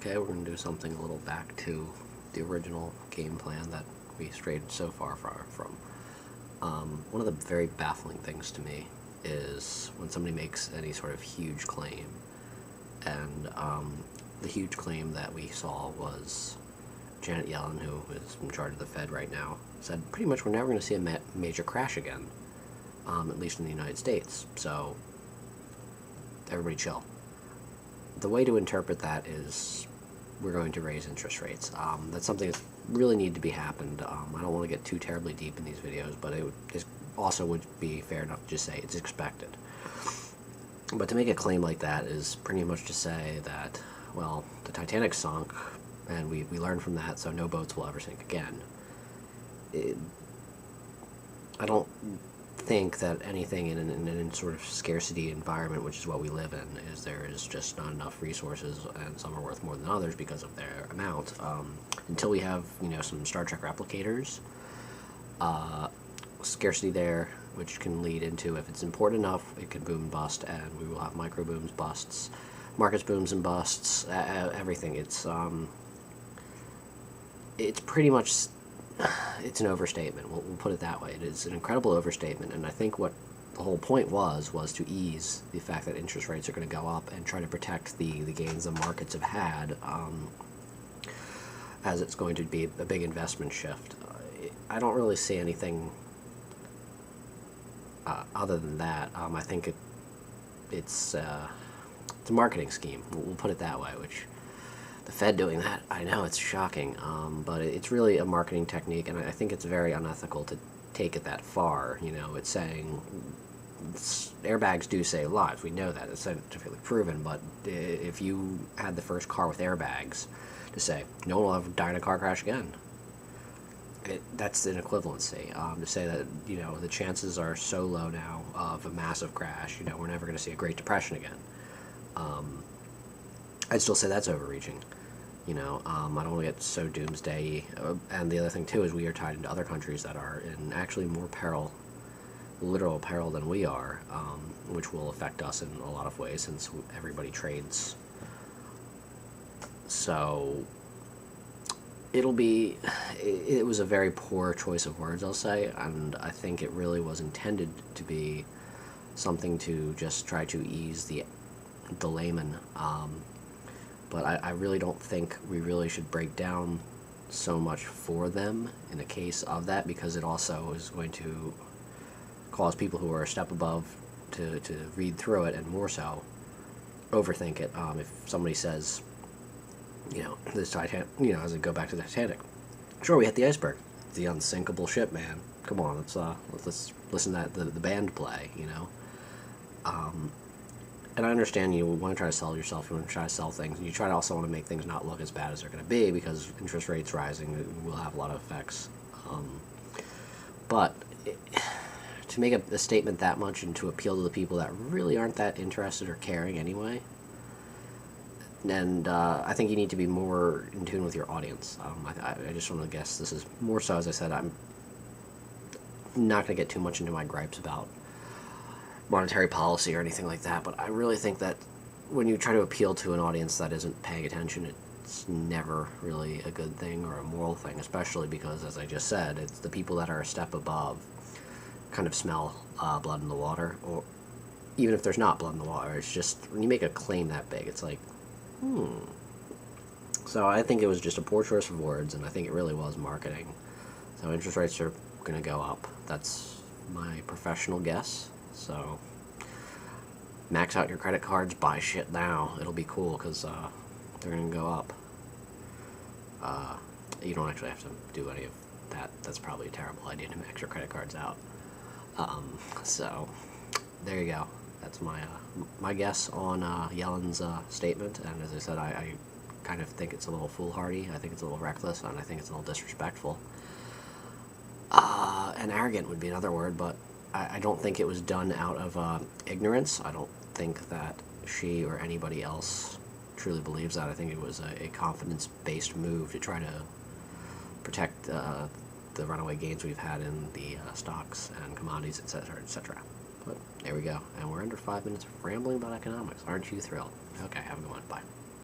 Okay, we're going to do something a little back to the original game plan that we strayed so far from. One of the very baffling things to me is when somebody makes any sort of huge claim, and the huge claim that we saw was Janet Yellen, who is in charge of the Fed right now, said pretty much we're never going to see a major crash again, at least in the United States, so everybody chill. The way to interpret that is we're going to raise interest rates. That's something that really need to be happened. I don't want to get too terribly deep in these videos, but it also would be fair enough to just say it's expected. But to make a claim like that is pretty much to say that, well, the Titanic sunk, and we learned from that, so no boats will ever sink again. I don't think that anything in an sort of scarcity environment, which is what we live in, is there is just not enough resources, and some are worth more than others because of their amount. Until we have, some Star Trek replicators, scarcity there, which can lead into, if it's important enough, it can boom and bust, and we will have micro booms, busts, markets booms and busts, everything. It's pretty much, it's an overstatement. We'll put it that way. It is an incredible overstatement, and I think what the whole point was to ease the fact that interest rates are going to go up and try to protect the gains the markets have had, as it's going to be a big investment shift. I don't really see anything other than that. I think it's a marketing scheme. We'll put it that way, which the Fed doing that, I know it's shocking, but it's really a marketing technique, and I think it's very unethical to take it that far. It's saying airbags do save lives. We know that. It's scientifically proven, but if you had the first car with airbags, to say no one will ever die in a car crash again, that's an equivalency. To say that, the chances are so low now of a massive crash, we're never going to see a Great Depression again. I'd still say that's overreaching. I don't want to get so doomsday. And the other thing, too, is we are tied into other countries that are in actually more peril, literal peril, than we are, which will affect us in a lot of ways since everybody trades. So it was a very poor choice of words, I'll say, and I think it really was intended to be something to just try to ease the layman. But I really don't think we really should break down so much for them in the case of that, because it also is going to cause people who are a step above to read through it, and more so overthink it. If somebody says, this Titanic, as I go back to the Titanic, sure, we hit the iceberg. It's the unsinkable ship, man. Come on, let's listen to the band play, And I understand you want to try to sell yourself, you want to try to sell things, and you try to also want to make things not look as bad as they're going to be, because interest rates rising will have a lot of effects. But to make a statement that much and to appeal to the people that really aren't that interested or caring anyway, and I think you need to be more in tune with your audience. I just want to guess this is more so, as I said, I'm not going to get too much into my gripes about monetary policy or anything like that, but I really think that when you try to appeal to an audience that isn't paying attention, it's never really a good thing or a moral thing, especially because, as I just said, it's the people that are a step above kind of smell blood in the water, or even if there's not blood in the water, it's just when you make a claim that big, it's like, So I think it was just a poor choice of words, and I think it really was marketing. So interest rates are going to go up. That's my professional guess. So max out your credit cards, buy shit now. It'll be cool, because they're going to go up. You don't actually have to do any of that. That's probably a terrible idea to max your credit cards out. So there you go. That's my guess on Yellen's statement. And as I said, I kind of think it's a little foolhardy. I think it's a little reckless, and I think it's a little disrespectful. And arrogant would be another word, but I don't think it was done out of ignorance. I don't think that she or anybody else truly believes that. I think it was a confidence-based move to try to protect the runaway gains we've had in the stocks and commodities, etc., etc. But there we go. And we're under 5 minutes of rambling about economics. Aren't you thrilled? Okay, have a good one. Bye.